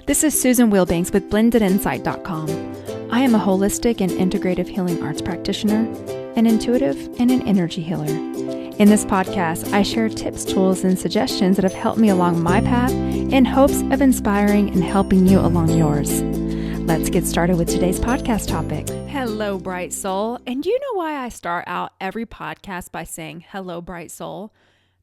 This is Susan Wilbanks with blendedinsight.com. I am a holistic and integrative healing arts practitioner, an intuitive, and an energy healer. In this podcast, I share tips, tools, and suggestions that have helped me along my path in hopes of inspiring and helping you along yours. Let's get started with today's podcast topic. Hello, bright soul. And you know why I start out every podcast by saying, hello, bright soul?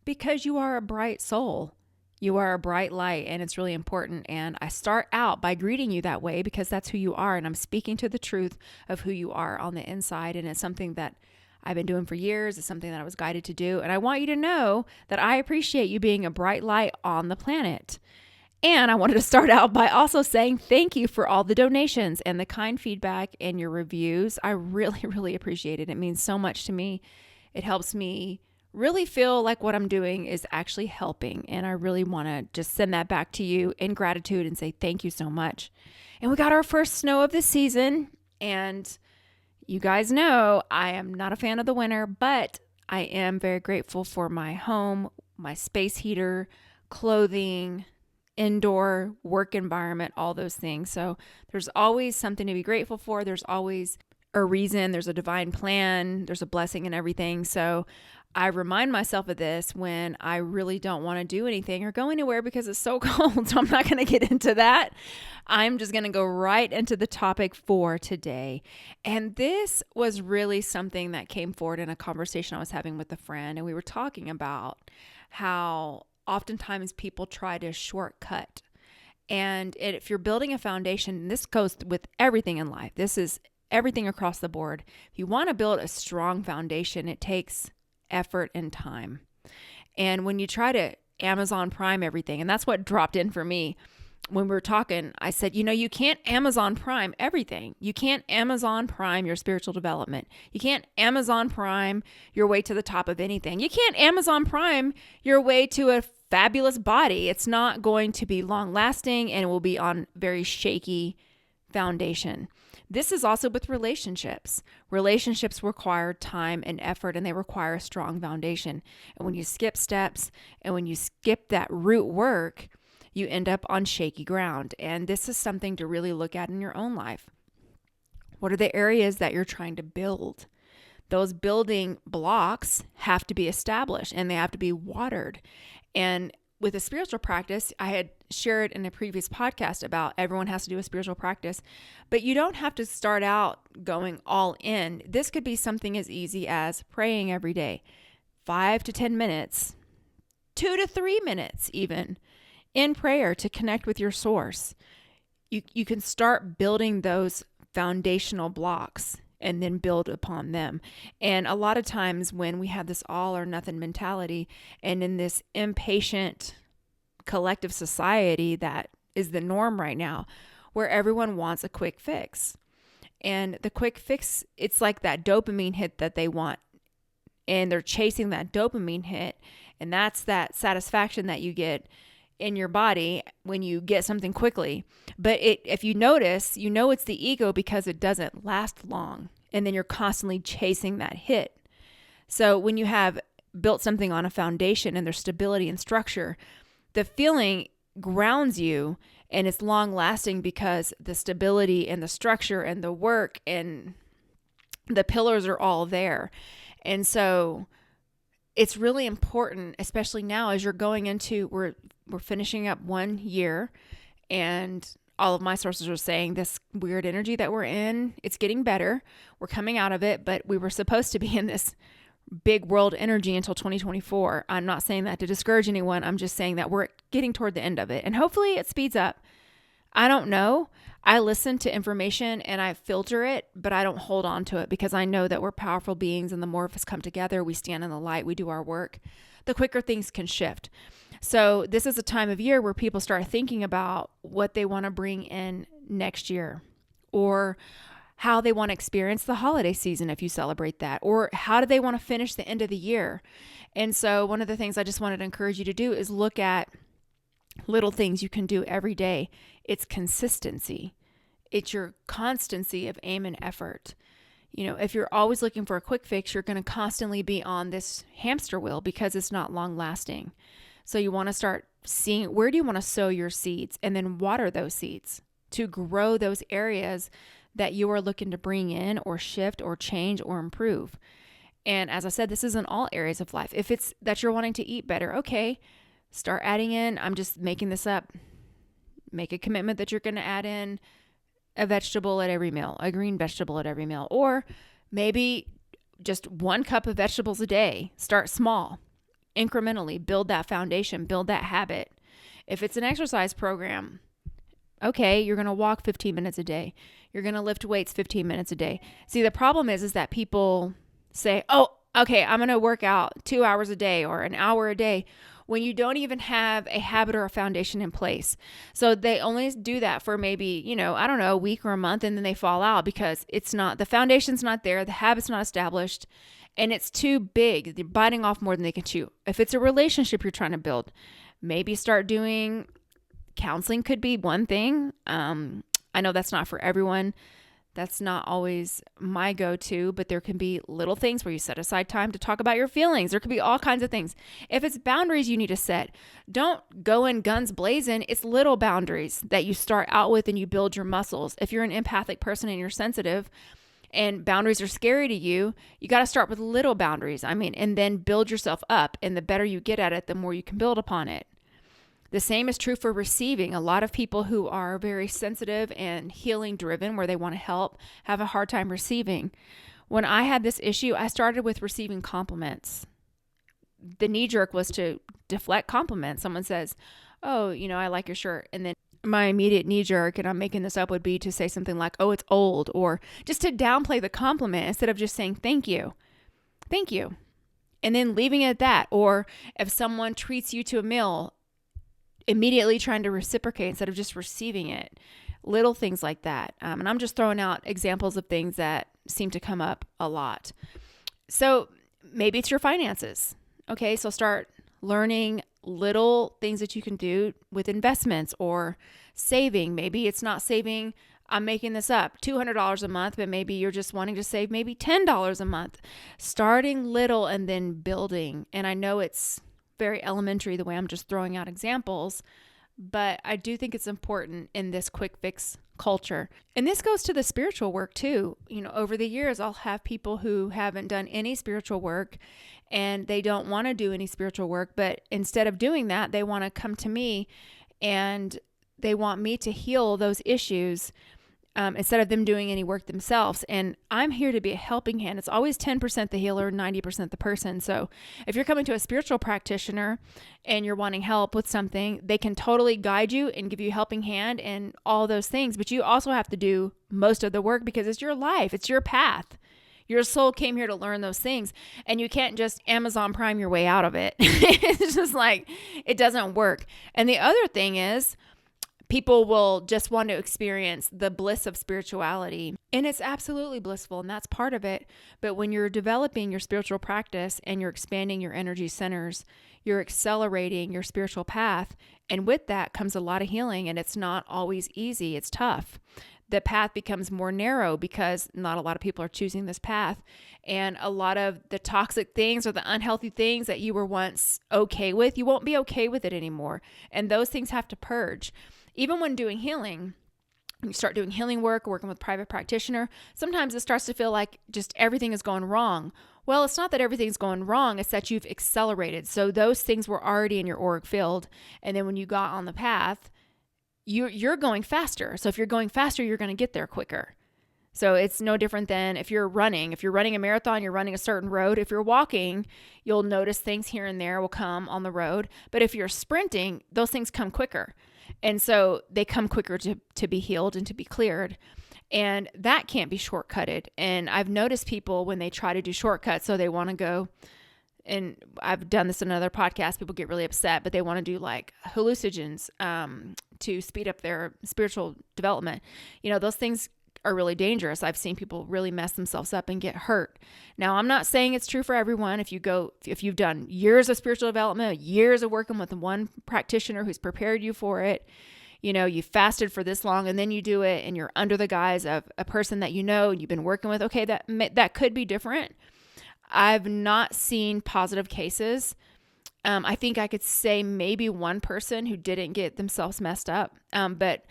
Because you are a bright soul. You are a bright light, and it's really important. And I start out by greeting you that way because that's who you are. And I'm speaking to the truth of who you are on the inside. And it's something that I've been doing for years. It's something that I was guided to do. And I want you to know that I appreciate you being a bright light on the planet. And I wanted to start out by also saying thank you for all the donations and the kind feedback and your reviews. I really, really appreciate it. It means so much to me. It helps me really feel like what I'm doing is actually helping. And I really want to just send that back to you in gratitude and say thank you so much. And we got our first snow of the season. And you guys know I am not a fan of the winter, but I am very grateful for my home, my space heater, clothing, indoor work environment, all those things. So there's always something to be grateful for. There's always a reason. There's a divine plan. There's a blessing in everything. So I remind myself of this when I really don't want to do anything or go anywhere because it's so cold. So I'm not going to get into that. I'm just going to go right into the topic for today. And this was really something that came forward in a conversation I was having with a friend. And we were talking about how oftentimes people try to shortcut. And if you're building a foundation, and this goes with everything in life, this is everything across the board. If you want to build a strong foundation, it takes effort and time. And when you try to Amazon Prime everything, and that's what dropped in for me when we were talking, I said, you can't Amazon Prime everything. You can't Amazon Prime your spiritual development. You can't Amazon Prime your way to the top of anything. You can't Amazon Prime your way to a fabulous body. It's not going to be long lasting and it will be on very shaky foundation. This is also with relationships. Relationships require time and effort, and they require a strong foundation. And when you skip steps and when you skip that root work, you end up on shaky ground. And this is something to really look at in your own life. What are the areas that you're trying to build? Those building blocks have to be established and they have to be watered. And with a spiritual practice, I had shared in a previous podcast about everyone has to do a spiritual practice, but you don't have to start out going all in. This could be something as easy as praying every day, 5 to 10 minutes, 2 to 3 minutes even in prayer to connect with your source. You can start building those foundational blocks and then build upon them. And a lot of times when we have this all or nothing mentality and in this impatient collective society that is the norm right now, where everyone wants a quick fix. And the quick fix, it's like that dopamine hit that they want. And they're chasing that dopamine hit. And that's that satisfaction that you get in your body when you get something quickly. But if you notice, it's the ego because it doesn't last long. And then you're constantly chasing that hit. So when you have built something on a foundation and there's stability and structure, the feeling grounds you and it's long lasting because the stability and the structure and the work and the pillars are all there. And so it's really important, especially now as you're going into, we're finishing up 1 year, and all of my sources are saying this weird energy that we're in, it's getting better. We're coming out of it, but we were supposed to be in this big world energy until 2024. I'm not saying that to discourage anyone. I'm just saying that we're getting toward the end of it, and hopefully it speeds up. I don't know. I listen to information and I filter it, but I don't hold on to it because I know that we're powerful beings, and the more of us come together, we stand in the light, we do our work, the quicker things can shift. So this is a time of year where people start thinking about what they want to bring in next year, or how they want to experience the holiday season if you celebrate that, or how do they want to finish the end of the year. And so one of the things I just wanted to encourage you to do is look at little things you can do every day. It's consistency. It's your constancy of aim and effort. If you're always looking for a quick fix, you're going to constantly be on this hamster wheel because it's not long lasting. So you want to start seeing, where do you want to sow your seeds, and then water those seeds to grow those areas that you are looking to bring in or shift or change or improve. And as I said, this is in all areas of life. If it's that you're wanting to eat better, okay, start adding in, I'm just making this up, make a commitment that you're going to add in a vegetable at every meal, a green vegetable at every meal, or maybe just 1 cup of vegetables a day. Start small, incrementally, build that foundation, build that habit. If it's an exercise program, okay, you're going to walk 15 minutes a day. You're going to lift weights 15 minutes a day. See, the problem is that people say, oh, okay, I'm going to work out 2 hours a day or an hour a day, when you don't even have a habit or a foundation in place. So they only do that for maybe, a week or a month, and then they fall out because the foundation's not there, the habit's not established, and it's too big. They're biting off more than they can chew. If it's a relationship you're trying to build, maybe start doing counseling could be one thing. I know that's not for everyone. That's not always my go-to, but there can be little things where you set aside time to talk about your feelings. There could be all kinds of things. If it's boundaries you need to set, don't go in guns blazing. It's little boundaries that you start out with and you build your muscles. If you're an empathic person and you're sensitive and boundaries are scary to you, you got to start with little boundaries. And then build yourself up. And the better you get at it, the more you can build upon it. The same is true for receiving. A lot of people who are very sensitive and healing driven, where they want to help, have a hard time receiving. When I had this issue, I started with receiving compliments. The knee jerk was to deflect compliments. Someone says, oh, I like your shirt. And then my immediate knee jerk, and I'm making this up, would be to say something like, oh, it's old, or just to downplay the compliment instead of just saying, thank you. Thank you. And then leaving it at that. Or if someone treats you to a meal, immediately trying to reciprocate instead of just receiving it. Little things like that. And I'm just throwing out examples of things that seem to come up a lot. So maybe it's your finances. Okay, so start learning little things that you can do with investments or saving. Maybe it's not saving, I'm making this up, $200 a month, but maybe you're just wanting to save maybe $10 a month. Starting little and then building. And I know it's very elementary the way I'm just throwing out examples, but I do think it's important in this quick fix culture. And this goes to the spiritual work too. Over the years, I'll have people who haven't done any spiritual work and they don't want to do any spiritual work, but instead of doing that, they want to come to me and they want me to heal those issues instead of them doing any work themselves. And I'm here to be a helping hand. It's always 10% the healer, 90% the person. So if you're coming to a spiritual practitioner and you're wanting help with something, they can totally guide you and give you a helping hand and all those things. But you also have to do most of the work because it's your life. It's your path. Your soul came here to learn those things, and you can't just Amazon Prime your way out of it. It's just like, it doesn't work. And the other thing is, people will just want to experience the bliss of spirituality, and it's absolutely blissful, and that's part of it. But when you're developing your spiritual practice and you're expanding your energy centers, you're accelerating your spiritual path, and with that comes a lot of healing, and it's not always easy. It's tough. The path becomes more narrow because not a lot of people are choosing this path, and a lot of the toxic things or the unhealthy things that you were once okay with, you won't be okay with it anymore, and those things have to purge. Even when doing healing, when you start doing healing work, working with a private practitioner, sometimes it starts to feel like just everything is going wrong. Well, it's not that everything's going wrong, it's that you've accelerated. So those things were already in your auric field, and then when you got on the path, you're going faster. So if you're going faster, you're going to get there quicker. So it's no different than if you're running. If you're running a marathon, you're running a certain road. If you're walking, you'll notice things here and there will come on the road. But if you're sprinting, those things come quicker. And so they come quicker to be healed and to be cleared. And that can't be shortcutted. And I've noticed people when they try to do shortcuts, so they want to go, and I've done this in another podcast, people get really upset, but they want to do like hallucinogens to speed up their spiritual development. Those things are really dangerous. I've seen people really mess themselves up and get hurt. Now, I'm not saying it's true for everyone. If you've done years of spiritual development, years of working with one practitioner who's prepared you for it, you fasted for this long and then you do it and you're under the guise of a person that you've been working with, okay, that could be different. I've not seen positive cases I think I could say maybe one person who didn't get themselves messed up. But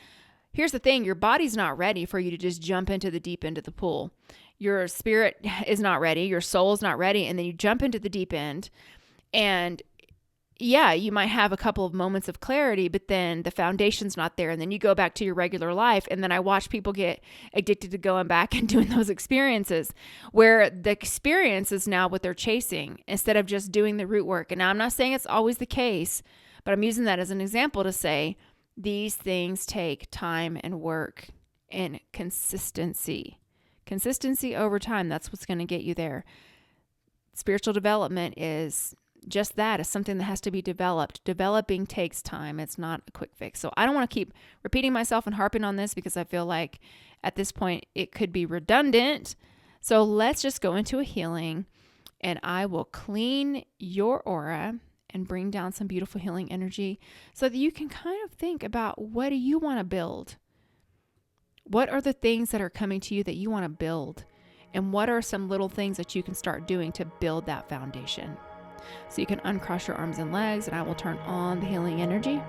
here's the thing, your body's not ready for you to just jump into the deep end of the pool. Your spirit is not ready. Your soul's not ready. And then you jump into the deep end, and yeah, you might have a couple of moments of clarity, but then the foundation's not there. And then you go back to your regular life. And then I watch people get addicted to going back and doing those experiences, where the experience is now what they're chasing instead of just doing the root work. And now I'm not saying it's always the case, but I'm using that as an example to say these things take time and work and consistency. Consistency over time, that's what's going to get you there. Spiritual development is just that, is something that has to be developed. Developing takes time. It's not a quick fix. So I don't want to keep repeating myself and harping on this, because I feel like at this point it could be redundant. So let's just go into a healing, and I will clean your aura and bring down some beautiful healing energy so that you can kind of think about, what do you want to build? What are the things that are coming to you that you want to build? And what are some little things that you can start doing to build that foundation? So you can uncross your arms and legs, and I will turn on the healing energy.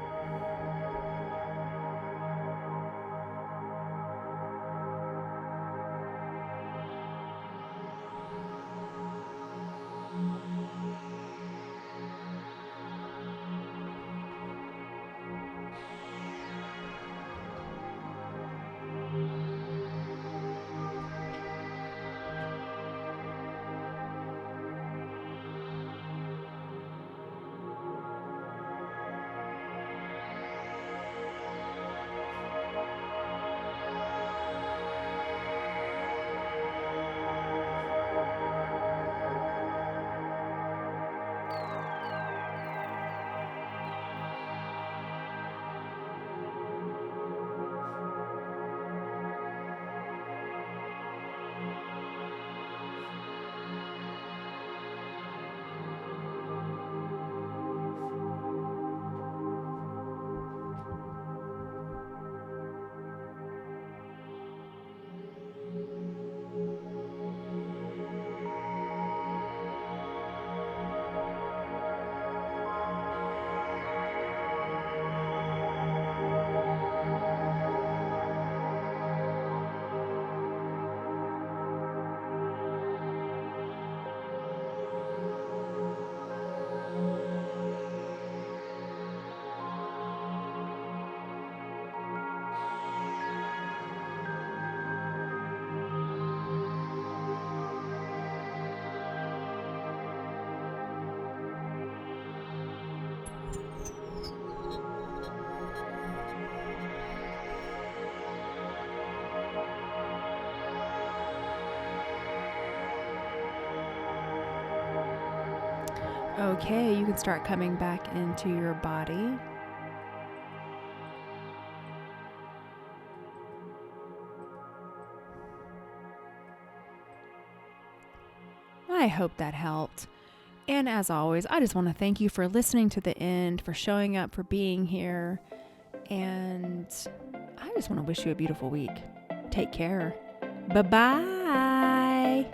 Okay, you can start coming back into your body. I hope that helped. And as always, I just want to thank you for listening to the end, for showing up, for being here. And I just want to wish you a beautiful week. Take care. Bye-bye.